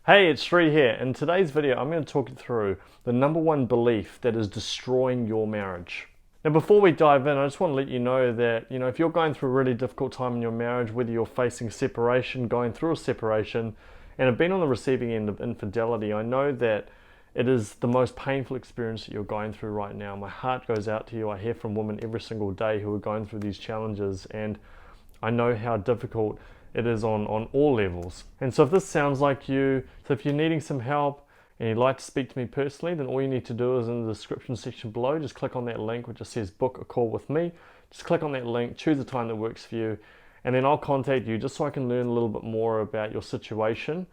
Hey, it's Sri here. In today's video, I'm going to talk you through the number one belief that is destroying your marriage. Now, before we dive in, I just want to let you know that, if you're going through a really difficult time in your marriage, whether you're facing separation, going through a separation, and have been on the receiving end of infidelity, I know that it is the most painful experience that you're going through right now. My heart goes out to you. I hear from women every single day who are going through these challenges, and I know how difficult it is on all levels. And so if this sounds like you, so if you're needing some help and you'd like to speak to me personally, then all you need to do is in the description section below, just click on that link which just says book a call with me. Just click on that link, choose a time that works for you, and then I'll contact you just so I can learn a little bit more about your situation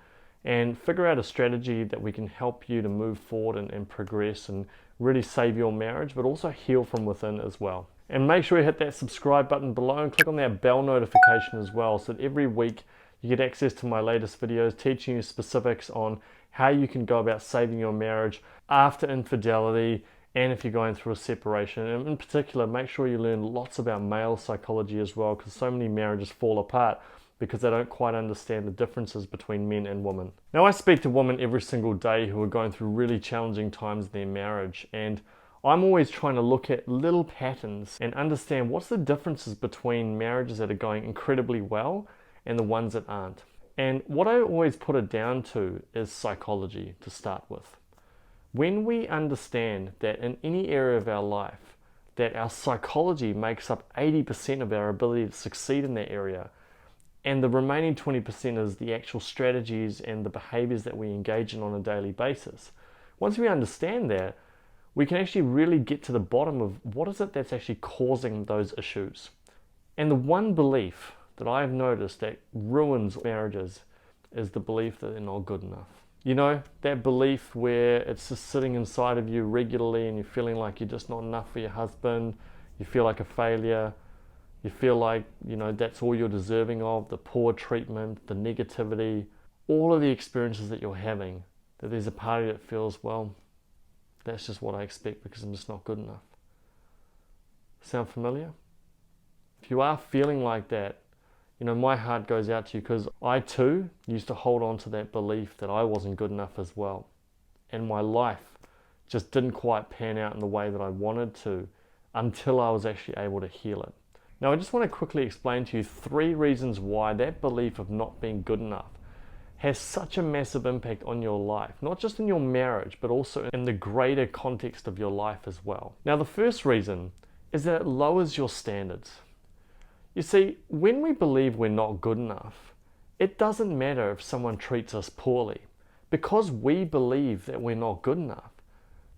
and figure out a strategy that we can help you to move forward and progress and really save your marriage, but also heal from within as well. And make sure you hit that subscribe button below and click on that bell notification as well, so that every week you get access to my latest videos teaching you specifics on how you can go about saving your marriage after infidelity and if you're going through a separation. And in particular, make sure you learn lots about male psychology as well, because so many marriages fall apart because they don't quite understand the differences between men and women. Now, I speak to women every single day who are going through really challenging times in their marriage, and I'm always trying to look at little patterns and understand what's the differences between marriages that are going incredibly well and the ones that aren't. And what I always put it down to is psychology to start with. When we understand that in any area of our life, that our psychology makes up 80% of our ability to succeed in that area, and the remaining 20% is the actual strategies and the behaviors that we engage in on a daily basis. Once we understand that, we can actually really get to the bottom of what is it that's actually causing those issues. And the one belief that I've noticed that ruins marriages is the belief that they're not good enough. You know, that belief where it's just sitting inside of you regularly and you're feeling like you're just not enough for your husband, you feel like a failure, you feel like, that's all you're deserving of, the poor treatment, the negativity, all of the experiences that you're having, that there's a part of you that feels, well, that's just what I expect because I'm just not good enough. Sound familiar? If you are feeling like that, my heart goes out to you, because I too used to hold on to that belief that I wasn't good enough as well. And my life just didn't quite pan out in the way that I wanted to until I was actually able to heal it. Now, I just want to quickly explain to you 3 reasons why that belief of not being good enough has such a massive impact on your life, not just in your marriage, but also in the greater context of your life as well. Now, the first reason is that it lowers your standards. You see, when we believe we're not good enough, it doesn't matter if someone treats us poorly. Because we believe that we're not good enough,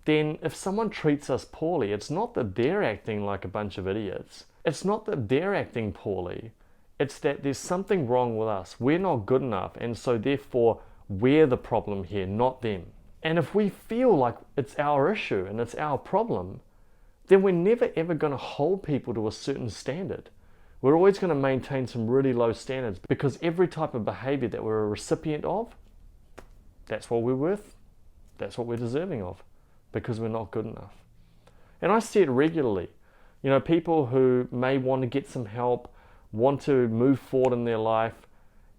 then if someone treats us poorly, it's not that they're acting like a bunch of idiots. It's not that they're acting poorly. It's that there's something wrong with us. We're not good enough, and so therefore we're the problem here, not them. And if we feel like it's our issue and it's our problem, then we're never ever going to hold people to a certain standard. We're always going to maintain some really low standards, because every type of behavior that we're a recipient of, that's what we're worth, that's what we're deserving of, because we're not good enough. And I see it regularly. People who may want to get some help, want to move forward in their life,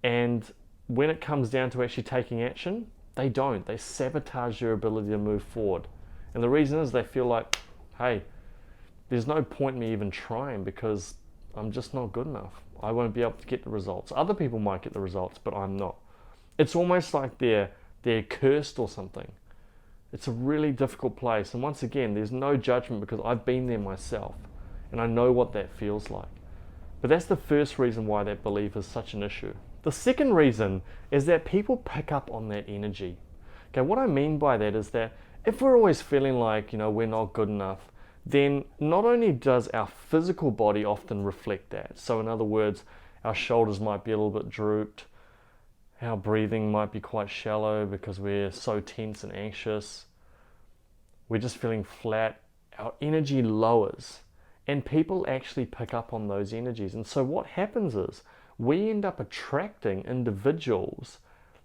and when it comes down to actually taking action, they don't. They sabotage their ability to move forward. And the reason is they feel like, hey, there's no point in me even trying because I'm just not good enough. I won't be able to get the results. Other people might get the results, but I'm not. It's almost like they're cursed or something. It's a really difficult place. And once again, there's no judgment, because I've been there myself and I know what that feels like. But that's the first reason why that belief is such an issue. The second reason is that people pick up on that energy. Okay, what I mean by that is that if we're always feeling like, we're not good enough, then not only does our physical body often reflect that. So in other words, our shoulders might be a little bit drooped, our breathing might be quite shallow because we're so tense and anxious. We're just feeling flat. Our energy lowers. And people actually pick up on those energies. And so what happens is we end up attracting individuals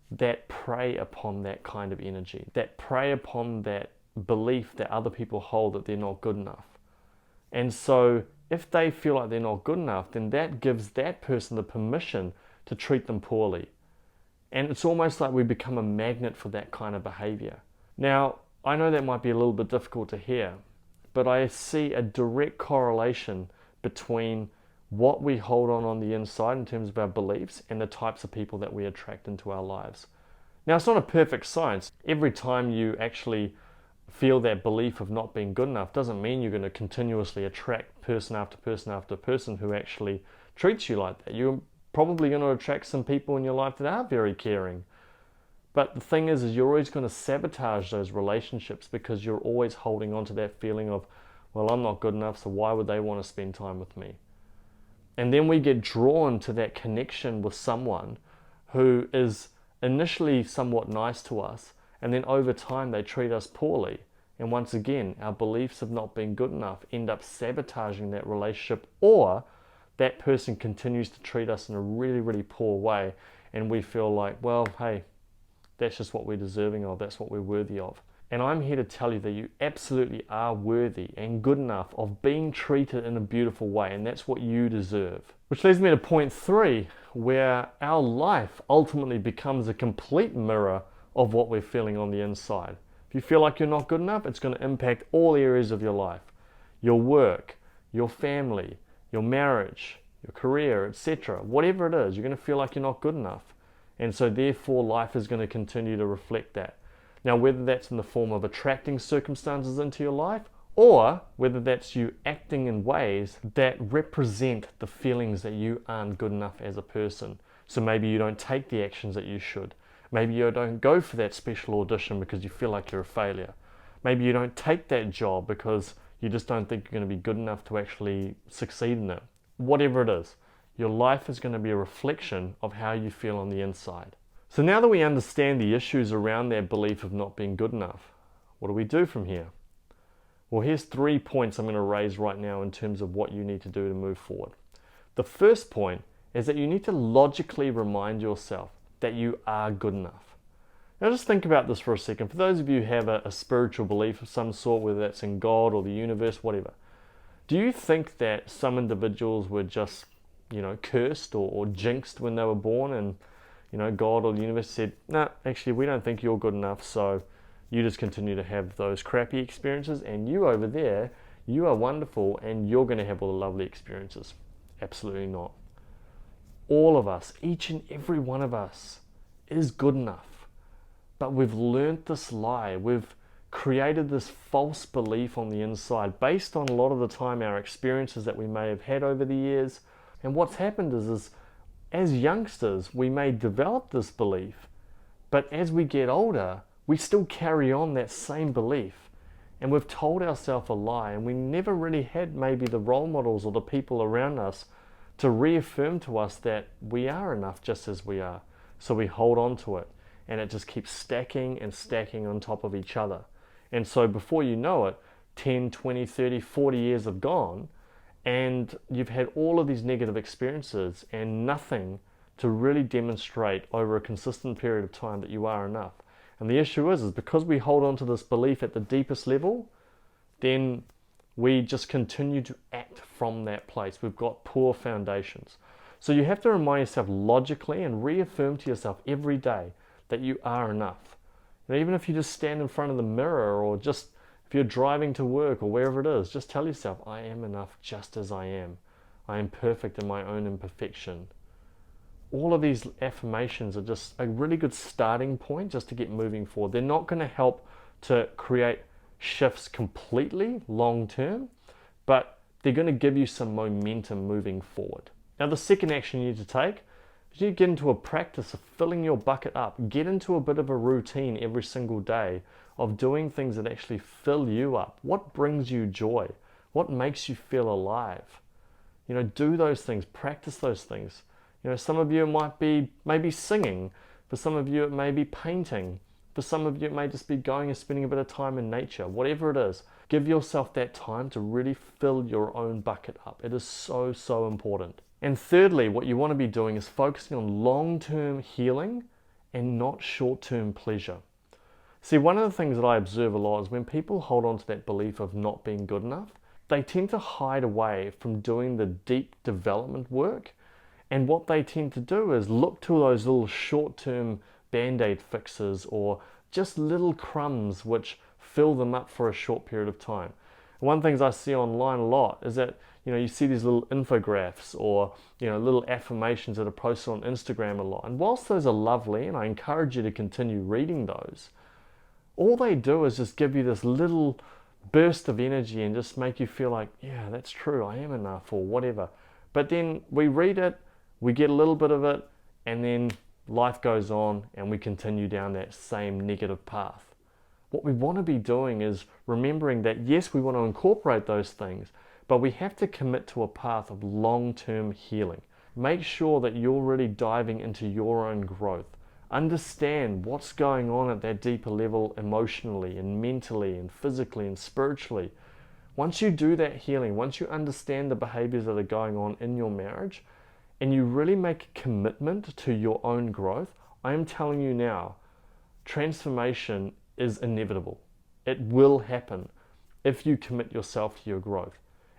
that prey upon that kind of energy, that prey upon that belief that other people hold that they're not good enough. And so if they feel like they're not good enough, then that gives that person the permission to treat them poorly. And it's almost like we become a magnet for that kind of behavior. Now, I know that might be a little bit difficult to hear, but I see a direct correlation between what we hold on the inside in terms of our beliefs and the types of people that we attract into our lives. Now, it's not a perfect science. Every time you actually feel that belief of not being good enough doesn't mean you're going to continuously attract person after person after person who actually treats you like that. You're probably going to attract some people in your life that are very caring. But the thing is you're always going to sabotage those relationships because you're always holding on to that feeling of, well, I'm not good enough, so why would they want to spend time with me? And then we get drawn to that connection with someone who is initially somewhat nice to us, and then over time they treat us poorly. And once again, our beliefs of not being good enough end up sabotaging that relationship, or that person continues to treat us in a really, really poor way, and we feel like, well, hey, that's just what we're deserving of, that's what we're worthy of. And I'm here to tell you that you absolutely are worthy and good enough of being treated in a beautiful way, and that's what you deserve. Which leads me to point 3, where our life ultimately becomes a complete mirror of what we're feeling on the inside. If you feel like you're not good enough, it's going to impact all areas of your life. Your work, your family, your marriage, your career, etc. Whatever it is, you're going to feel like you're not good enough. And so therefore life is going to continue to reflect that. Now, whether that's in the form of attracting circumstances into your life, or whether that's you acting in ways that represent the feelings that you aren't good enough as a person. So maybe you don't take the actions that you should. Maybe you don't go for that special audition because you feel like you're a failure. Maybe you don't take that job because you just don't think you're going to be good enough to actually succeed in it. Whatever it is, your life is going to be a reflection of how you feel on the inside. So now that we understand the issues around that belief of not being good enough, what do we do from here? Well, here's 3 points I'm going to raise right now in terms of what you need to do to move forward. The first point is that you need to logically remind yourself that you are good enough. Now just think about this for a second. For those of you who have a spiritual belief of some sort, whether that's in God or the universe, whatever, do you think that some individuals were just, cursed or jinxed when they were born, and God or the universe said, no, actually we don't think you're good enough, so you just continue to have those crappy experiences, and you over there, you are wonderful and you're going to have all the lovely experiences? Absolutely not. All of us, each and every one of us, is good enough. But we've learnt this lie. We've created this false belief on the inside based on a lot of the time our experiences that we may have had over the years. And what's happened is as youngsters, we may develop this belief, but as we get older, we still carry on that same belief. And we've told ourselves a lie, and we never really had maybe the role models or the people around us to reaffirm to us that we are enough just as we are. So we hold on to it, and it just keeps stacking and stacking on top of each other. And so before you know it, 10, 20, 30, 40 years have gone, and you've had all of these negative experiences and nothing to really demonstrate over a consistent period of time that you are enough. And the issue is because we hold on to this belief at the deepest level, then we just continue to act from that place. We've got poor foundations. So you have to remind yourself logically and reaffirm to yourself every day that you are enough. And even if you just stand in front of the mirror, or just if you're driving to work or wherever it is, just tell yourself, I am enough just as I am. I am perfect in my own imperfection. All of these affirmations are just a really good starting point just to get moving forward. They're not going to help to create shifts completely long term, but they're going to give you some momentum moving forward. Now, the second action you need to take is you get into a practice of filling your bucket up. Get into a bit of a routine every single day of doing things that actually fill you up. What brings you joy? What makes you feel alive? Do those things, practice those things. Some of you it might be maybe singing. For some of you it may be painting. For some of you it may just be going and spending a bit of time in nature. Whatever it is, give yourself that time to really fill your own bucket up. It is so, so important. And thirdly, what you want to be doing is focusing on long-term healing and not short-term pleasure. See, one of the things that I observe a lot is when people hold on to that belief of not being good enough, they tend to hide away from doing the deep development work. And what they tend to do is look to those little short-term band-aid fixes or just little crumbs which fill them up for a short period of time. One of the things I see online a lot is that you see these little infographics or little affirmations that are posted on Instagram a lot. And whilst those are lovely, and I encourage you to continue reading those, all they do is just give you this little burst of energy and just make you feel like, yeah, that's true, I am enough or whatever. But then we read it, we get a little bit of it, and then life goes on and we continue down that same negative path. What we want to be doing is remembering that yes, we want to incorporate those things, but we have to commit to a path of long-term healing. Make sure that you're really diving into your own growth. Understand what's going on at that deeper level emotionally and mentally and physically and spiritually. Once you do that healing, once you understand the behaviors that are going on in your marriage, and you really make a commitment to your own growth, I am telling you now, transformation is inevitable. It will happen if you commit yourself to your growth.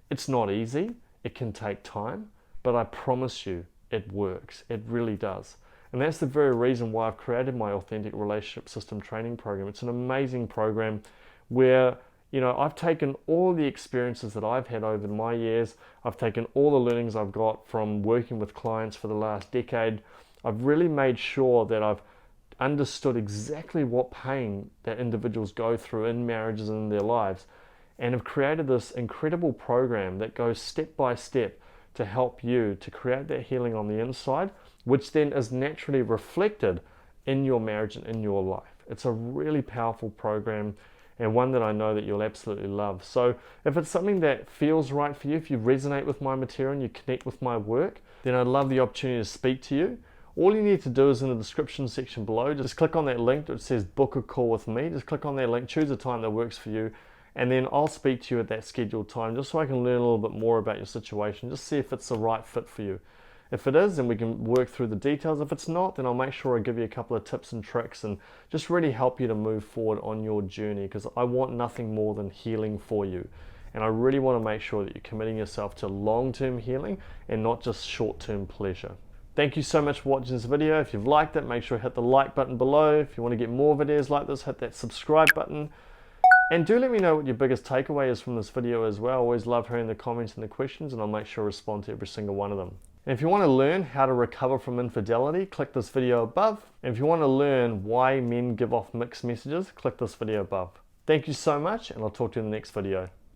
It's not easy, it can take time, but I promise you it works. It really does. And that's the very reason why I've created my Authentic Relationship System training program. It's an amazing program where I've taken all the experiences that I've had over my years. I've taken all the learnings I've got from working with clients for the last decade. I've really made sure that I've understood exactly what pain that individuals go through in marriages and in their lives, and have created this incredible program that goes step by step to help you to create that healing on the inside, which then is naturally reflected in your marriage and in your life. It's a really powerful program, and one that I know that you'll absolutely love. So if it's something that feels right for you, if you resonate with my material and you connect with my work, then I'd love the opportunity to speak to you. All you need to do is in the description section below, just click on that link that says book a call with me. Just click on that link, choose a time that works for you, and then I'll speak to you at that scheduled time just so I can learn a little bit more about your situation, just see if it's the right fit for you. If it is, then we can work through the details. If it's not, then I'll make sure I give you a couple of tips and tricks and just really help you to move forward on your journey, because I want nothing more than healing for you. And I really want to make sure that you're committing yourself to long-term healing and not just short-term pleasure. Thank you so much for watching this video. If you've liked it, make sure you hit the like button below. If you want to get more videos like this, hit that subscribe button. And do let me know what your biggest takeaway is from this video as well. I always love hearing the comments and the questions, and I'll make sure I respond to every single one of them. And if you want to learn how to recover from infidelity, click this video above. And if you want to learn why men give off mixed messages, click this video above. Thank you so much, and I'll talk to you in the next video.